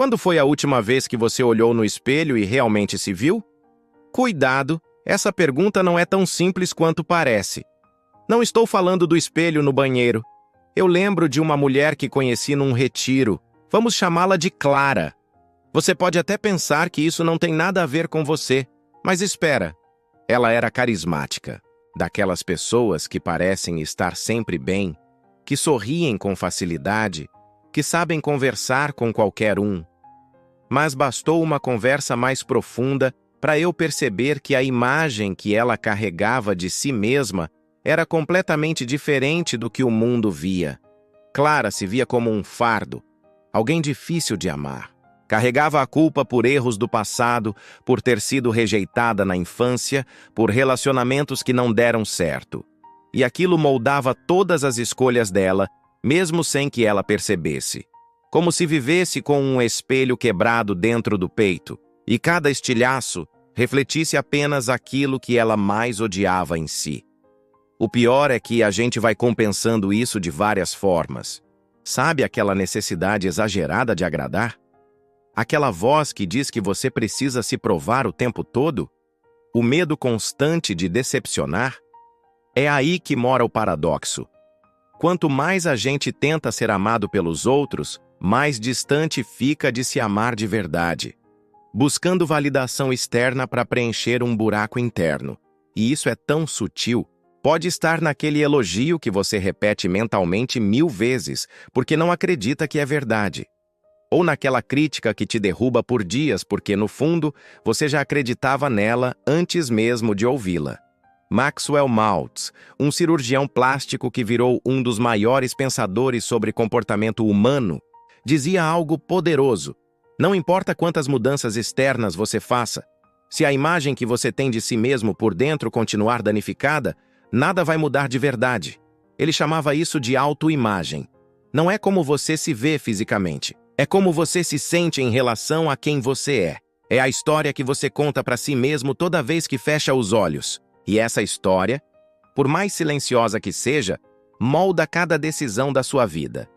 Quando foi a última vez que você olhou no espelho e realmente se viu? Cuidado, essa pergunta não é tão simples quanto parece. Não estou falando do espelho no banheiro. Eu lembro de uma mulher que conheci num retiro. Vamos chamá-la de Clara. Você pode até pensar que isso não tem nada a ver com você, mas espera. Ela era carismática, daquelas pessoas que parecem estar sempre bem, que sorriem com facilidade, que sabem conversar com qualquer um. Mas bastou uma conversa mais profunda para eu perceber que a imagem que ela carregava de si mesma era completamente diferente do que o mundo via. Clara se via como um fardo, alguém difícil de amar. Carregava a culpa por erros do passado, por ter sido rejeitada na infância, por relacionamentos que não deram certo. E aquilo moldava todas as escolhas dela, mesmo sem que ela percebesse. Como se vivesse com um espelho quebrado dentro do peito, e cada estilhaço refletisse apenas aquilo que ela mais odiava em si. O pior é que a gente vai compensando isso de várias formas. Sabe aquela necessidade exagerada de agradar? Aquela voz que diz que você precisa se provar o tempo todo? O medo constante de decepcionar? É aí que mora o paradoxo. Quanto mais a gente tenta ser amado pelos outros, mais distante fica de se amar de verdade, buscando validação externa para preencher um buraco interno. E isso é tão sutil. Pode estar naquele elogio que você repete mentalmente 1000 vezes, porque não acredita que é verdade. Ou naquela crítica que te derruba por dias, porque, no fundo, você já acreditava nela antes mesmo de ouvi-la. Maxwell Maltz, um cirurgião plástico que virou um dos maiores pensadores sobre comportamento humano, dizia algo poderoso. Não importa quantas mudanças externas você faça, se a imagem que você tem de si mesmo por dentro continuar danificada, nada vai mudar de verdade. Ele chamava isso de autoimagem. Não é como você se vê fisicamente, é como você se sente em relação a quem você é. É a história que você conta para si mesmo toda vez que fecha os olhos. E essa história, por mais silenciosa que seja, molda cada decisão da sua vida.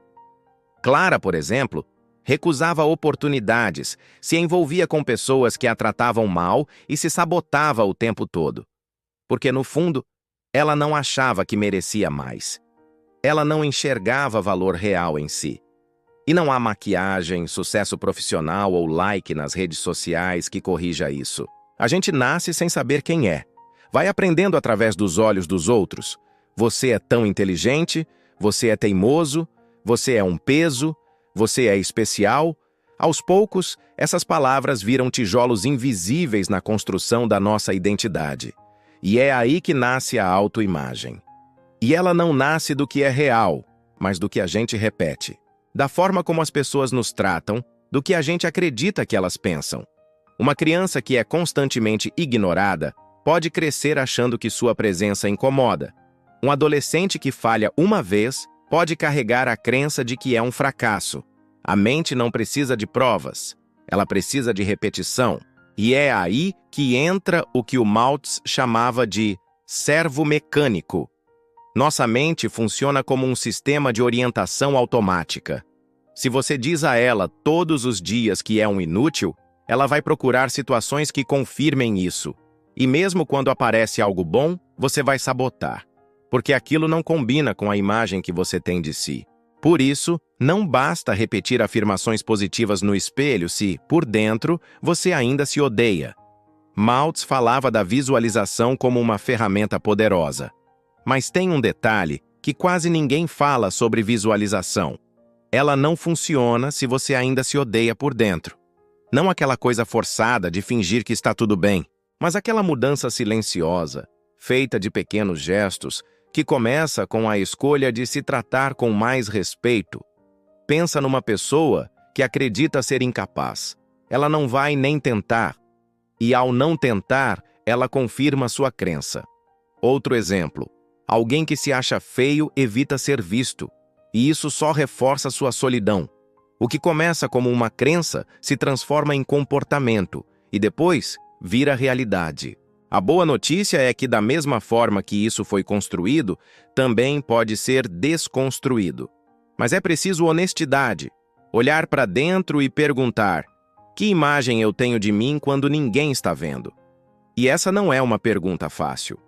Clara, por exemplo, recusava oportunidades, se envolvia com pessoas que a tratavam mal e se sabotava o tempo todo. Porque, no fundo, ela não achava que merecia mais. Ela não enxergava valor real em si. E não há maquiagem, sucesso profissional ou like nas redes sociais que corrija isso. A gente nasce sem saber quem é. Vai aprendendo através dos olhos dos outros. Você é tão inteligente, você é teimoso, você é um peso, você é especial. Aos poucos, essas palavras viram tijolos invisíveis na construção da nossa identidade. E é aí que nasce a autoimagem. E ela não nasce do que é real, mas do que a gente repete. Da forma como as pessoas nos tratam, do que a gente acredita que elas pensam. Uma criança que é constantemente ignorada pode crescer achando que sua presença incomoda. Um adolescente que falha uma vez pode carregar a crença de que é um fracasso. A mente não precisa de provas, ela precisa de repetição. E é aí que entra o que o Maltz chamava de servo mecânico. Nossa mente funciona como um sistema de orientação automática. Se você diz a ela todos os dias que é um inútil, ela vai procurar situações que confirmem isso. E mesmo quando aparece algo bom, você vai sabotar, porque aquilo não combina com a imagem que você tem de si. Por isso, não basta repetir afirmações positivas no espelho se, por dentro, você ainda se odeia. Maltz falava da visualização como uma ferramenta poderosa. Mas tem um detalhe que quase ninguém fala sobre visualização. Ela não funciona se você ainda se odeia por dentro. Não aquela coisa forçada de fingir que está tudo bem, mas aquela mudança silenciosa, feita de pequenos gestos, que começa com a escolha de se tratar com mais respeito. Pensa numa pessoa que acredita ser incapaz. Ela não vai nem tentar. E ao não tentar, ela confirma sua crença. Outro exemplo. Alguém que se acha feio evita ser visto. E isso só reforça sua solidão. O que começa como uma crença se transforma em comportamento. E depois vira realidade. A boa notícia é que, da mesma forma que isso foi construído, também pode ser desconstruído. Mas é preciso honestidade. Olhar para dentro e perguntar: que imagem eu tenho de mim quando ninguém está vendo? E essa não é uma pergunta fácil,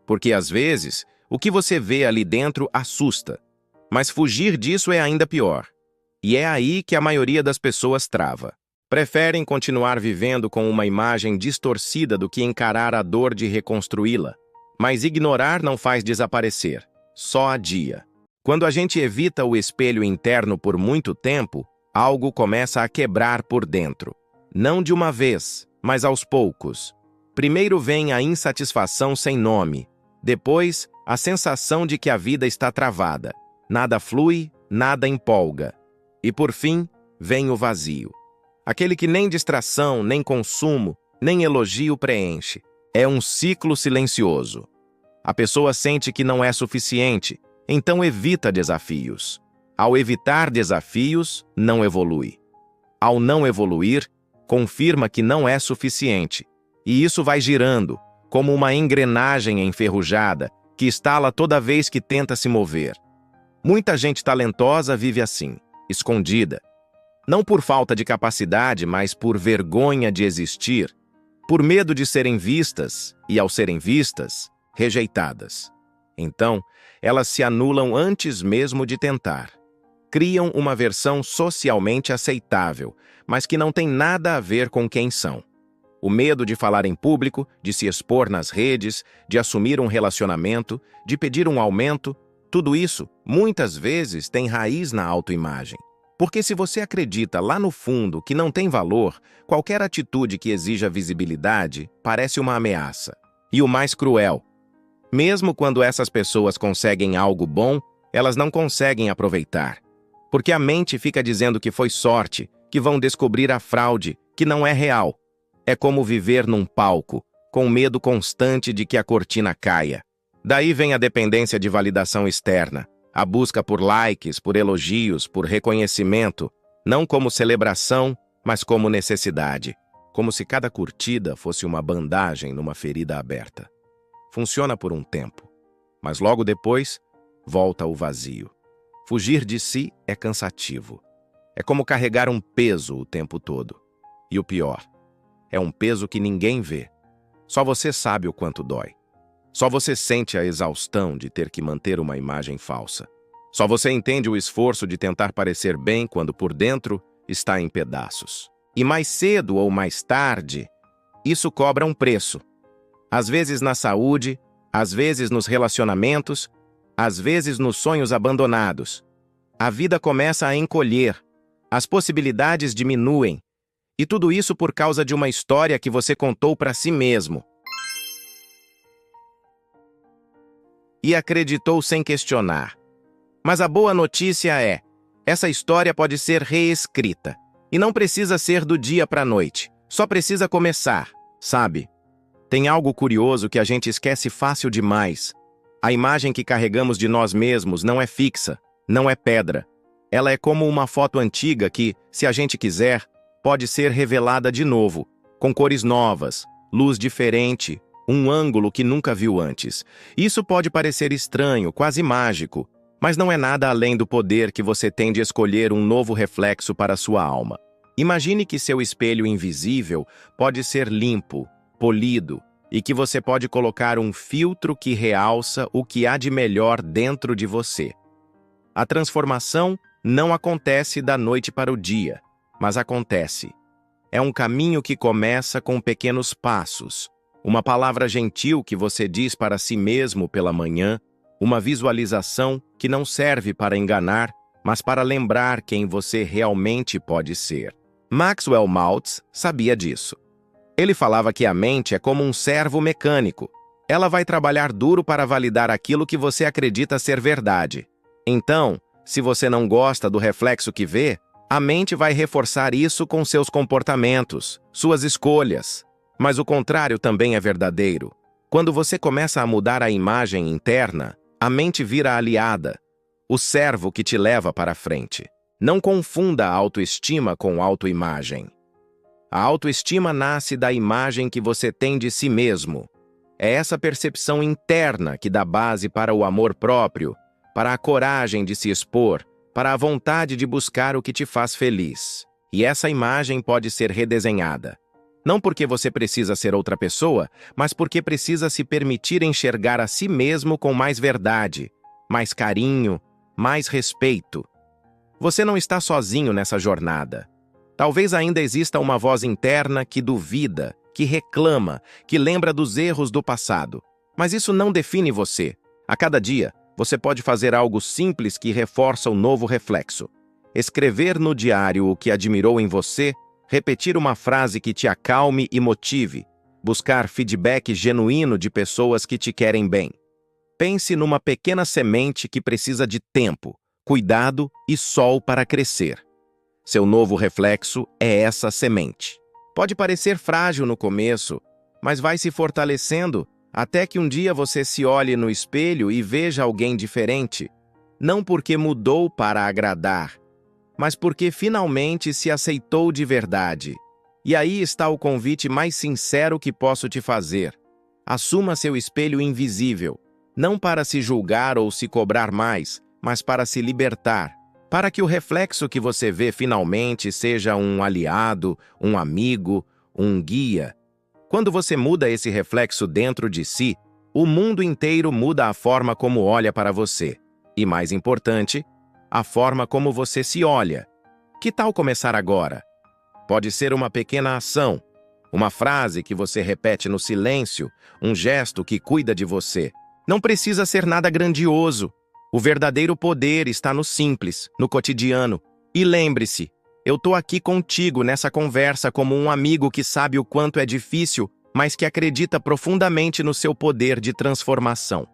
porque às vezes o que você vê ali dentro assusta, mas fugir disso é ainda pior. E é aí que a maioria das pessoas trava. Preferem continuar vivendo com uma imagem distorcida do que encarar a dor de reconstruí-la. Mas ignorar não faz desaparecer, só adia. Quando a gente evita o espelho interno por muito tempo, algo começa a quebrar por dentro. Não de uma vez, mas aos poucos. Primeiro vem a insatisfação sem nome. Depois, a sensação de que a vida está travada. Nada flui, nada empolga. E por fim, vem o vazio. Aquele que nem distração, nem consumo, nem elogio preenche. É um ciclo silencioso. A pessoa sente que não é suficiente, então evita desafios. Ao evitar desafios, não evolui. Ao não evoluir, confirma que não é suficiente. E isso vai girando, como uma engrenagem enferrujada, que estala toda vez que tenta se mover. Muita gente talentosa vive assim, escondida. Não por falta de capacidade, mas por vergonha de existir, por medo de serem vistas e, ao serem vistas, rejeitadas. Então, elas se anulam antes mesmo de tentar. Criam uma versão socialmente aceitável, mas que não tem nada a ver com quem são. O medo de falar em público, de se expor nas redes, de assumir um relacionamento, de pedir um aumento, tudo isso, muitas vezes, tem raiz na autoimagem. Porque se você acredita lá no fundo que não tem valor, qualquer atitude que exija visibilidade parece uma ameaça. E o mais cruel, mesmo quando essas pessoas conseguem algo bom, elas não conseguem aproveitar. Porque a mente fica dizendo que foi sorte, que vão descobrir a fraude, que não é real. É como viver num palco, com medo constante de que a cortina caia. Daí vem a dependência de validação externa, a busca por likes, por elogios, por reconhecimento, não como celebração, mas como necessidade. Como se cada curtida fosse uma bandagem numa ferida aberta. Funciona por um tempo, mas logo depois, volta o vazio. Fugir de si é cansativo. É como carregar um peso o tempo todo. E o pior, é um peso que ninguém vê. Só você sabe o quanto dói. Só você sente a exaustão de ter que manter uma imagem falsa. Só você entende o esforço de tentar parecer bem quando por dentro está em pedaços. E mais cedo ou mais tarde, isso cobra um preço. Às vezes na saúde, às vezes nos relacionamentos, às vezes nos sonhos abandonados. A vida começa a encolher, as possibilidades diminuem, e tudo isso por causa de uma história que você contou para si mesmo. E acreditou sem questionar. Mas a boa notícia é, essa história pode ser reescrita. E não precisa ser do dia para a noite, só precisa começar, sabe? Tem algo curioso que a gente esquece fácil demais. A imagem que carregamos de nós mesmos não é fixa, não é pedra. Ela é como uma foto antiga que, se a gente quiser, pode ser revelada de novo, com cores novas, luz diferente, um ângulo que nunca viu antes. Isso pode parecer estranho, quase mágico, mas não é nada além do poder que você tem de escolher um novo reflexo para sua alma. Imagine que seu espelho invisível pode ser limpo, polido, e que você pode colocar um filtro que realça o que há de melhor dentro de você. A transformação não acontece da noite para o dia, mas acontece. É um caminho que começa com pequenos passos, uma palavra gentil que você diz para si mesmo pela manhã, uma visualização que não serve para enganar, mas para lembrar quem você realmente pode ser. Maxwell Maltz sabia disso. Ele falava que a mente é como um servo mecânico. Ela vai trabalhar duro para validar aquilo que você acredita ser verdade. Então, se você não gosta do reflexo que vê, a mente vai reforçar isso com seus comportamentos, suas escolhas. Mas o contrário também é verdadeiro. Quando você começa a mudar a imagem interna, a mente vira aliada, o servo que te leva para frente. Não confunda a autoestima com autoimagem. A autoestima nasce da imagem que você tem de si mesmo. É essa percepção interna que dá base para o amor próprio, para a coragem de se expor, para a vontade de buscar o que te faz feliz. E essa imagem pode ser redesenhada. Não porque você precisa ser outra pessoa, mas porque precisa se permitir enxergar a si mesmo com mais verdade, mais carinho, mais respeito. Você não está sozinho nessa jornada. Talvez ainda exista uma voz interna que duvida, que reclama, que lembra dos erros do passado. Mas isso não define você. A cada dia, você pode fazer algo simples que reforça o novo reflexo. Escrever no diário o que admirou em você, repetir uma frase que te acalme e motive, buscar feedback genuíno de pessoas que te querem bem. Pense numa pequena semente que precisa de tempo, cuidado e sol para crescer. Seu novo reflexo é essa semente. Pode parecer frágil no começo, mas vai se fortalecendo até que um dia você se olhe no espelho e veja alguém diferente, não porque mudou para agradar, mas porque finalmente se aceitou de verdade. E aí está o convite mais sincero que posso te fazer. Assuma seu espelho invisível, não para se julgar ou se cobrar mais, mas para se libertar, para que o reflexo que você vê finalmente seja um aliado, um amigo, um guia. Quando você muda esse reflexo dentro de si, o mundo inteiro muda a forma como olha para você. E mais importante, a forma como você se olha. Que tal começar agora? Pode ser uma pequena ação, uma frase que você repete no silêncio, um gesto que cuida de você. Não precisa ser nada grandioso. O verdadeiro poder está no simples, no cotidiano. E lembre-se, eu tô aqui contigo nessa conversa como um amigo que sabe o quanto é difícil, mas que acredita profundamente no seu poder de transformação.